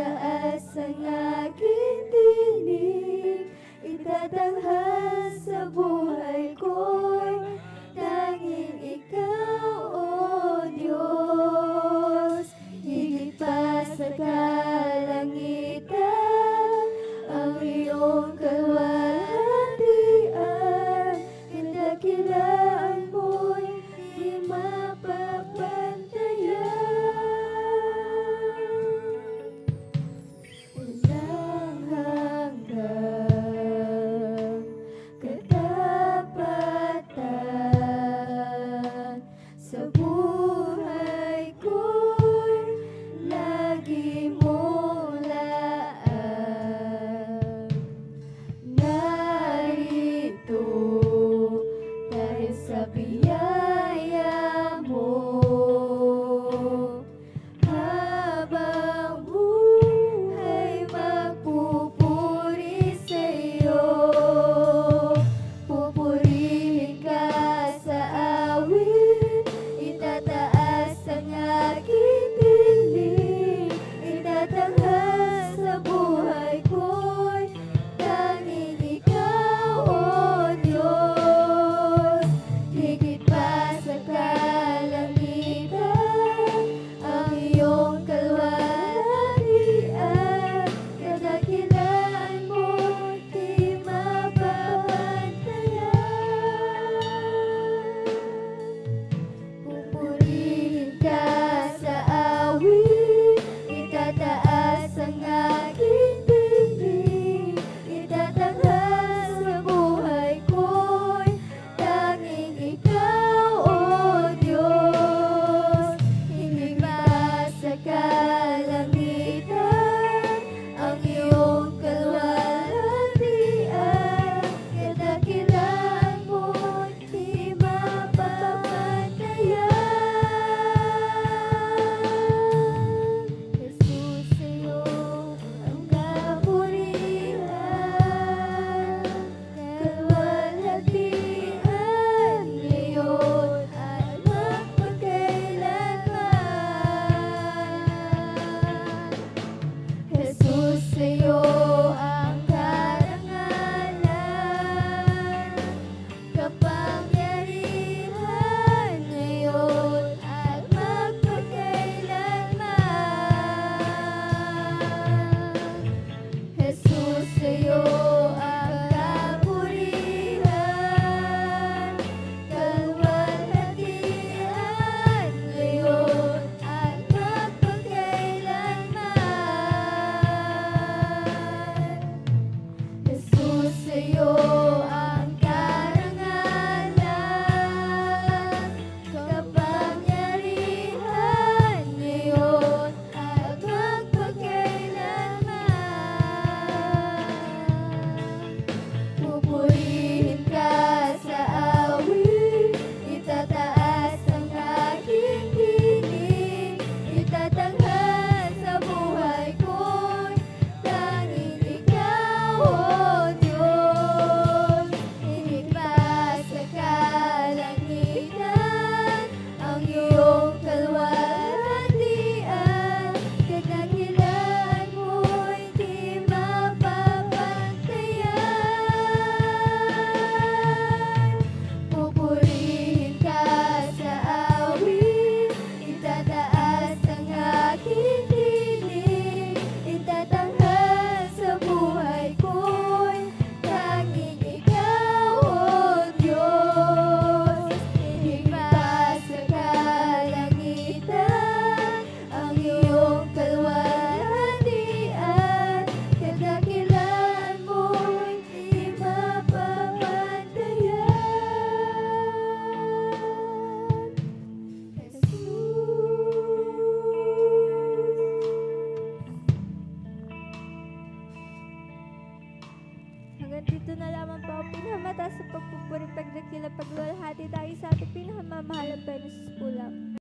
Itataas ang aking tinig, itatanghal sa buhay ko'y tanging Ikaw, O Diyos. Higit pa sa kalangitan, ang iyong kalwalhatian, kadakilaan mo'y di mapapantayan. Walang hanggang katapatan, sa buhay ko'y lagi mong laan. Narito dahil sa biyaya mo, habang buhay magpupuri sa'yo. Pupurihin ka sa awit, itataas ang aking tinig, itatanghal sa buhay ko'y tanging Ikaw, O Diyos. Higit pa sa kalangitan, ang iyong kalwalhatian, kadakilaan mo'y di mapapantayan. Pupurihin ka sa awit, itataas ang aking tinig, itatanghal sa buhay ko'y tanging Ikaw, O Diyos. Higit pa sa kalangitan, ang iyong kalwalhatian, kadakilaan mo'y di mapapantayan. Jesus, sa'yo ang kapurihan, kalwalhatian ngayon at magpakailanman. Jesus, sa'yo ang karangalan, kapangyarihan ngayon at magpakailanman. Jesus, sa'yo ang kapurihan, kalwalhatian ngayon at magpakailanman. Jesus, sa'yo ang karangalan, kapangyarihan ngayon at magpakailanman. Pupurihin ka sa awit, itataas ang aking tinig, itatanghal sa buhay ko'y tanging Ikaw, O Diyos. Higit pa sa kalangitan, ang iyong kalwalhatian, kadakilaan mo'y di mapapantayan. Pupurihin ka sa awit, itataas ang aking tinig, itatanghal sa buhay ko'y tanging Ikaw, O Diyos. Higit pa sa kalangitan, ang iyong kalwalhatian, kadakilaan mo'y di mapapantayan. Hanggang dito na lamang po ang pinakamataas sa pagpupuri, pagdakila, pagluwalhati tayo sa ating pinakamamahal na Panginoon sa pulang.